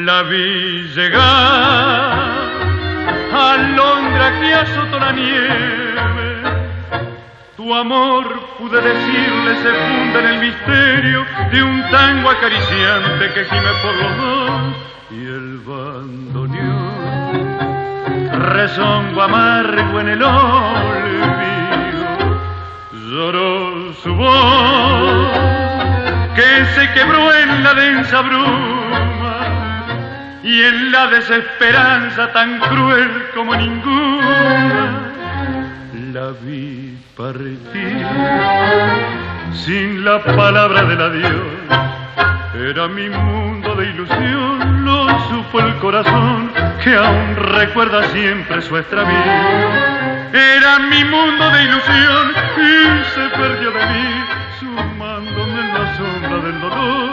La vi llegar, alondra que azotó la nieve. Tu amor, pude decirle, se funda en el misterio de un tango acariciante que gime por los dos. Y el bandoneón, rezongo amargo en el olvido, lloró su voz que se quebró en la densa bruma y en la desesperanza tan cruel como ninguna. La vi partir sin la palabra del adiós. Era mi mundo de ilusión, lo supo el corazón que aún recuerda siempre su extravío. Era mi mundo de ilusión y se perdió de mí, sumándome en la sombra del dolor.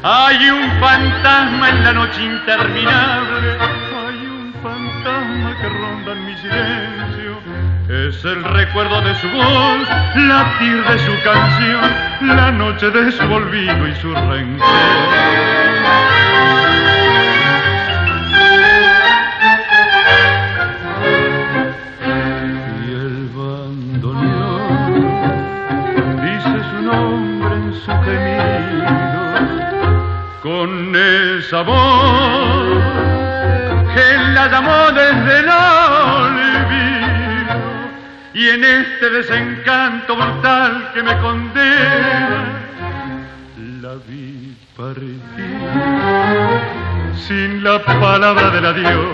Hay un fantasma en la noche interminable, hay un fantasma que ronda en mi silencio. Es el recuerdo de su voz, latir de su canción, la noche de su olvido y su rencor. Y el bandoneón dice su nombre en su gemido, con esa voz que la llamó desde el olvido. Y en este desencanto brutal que me condena, la vi partir sin la palabra del adiós.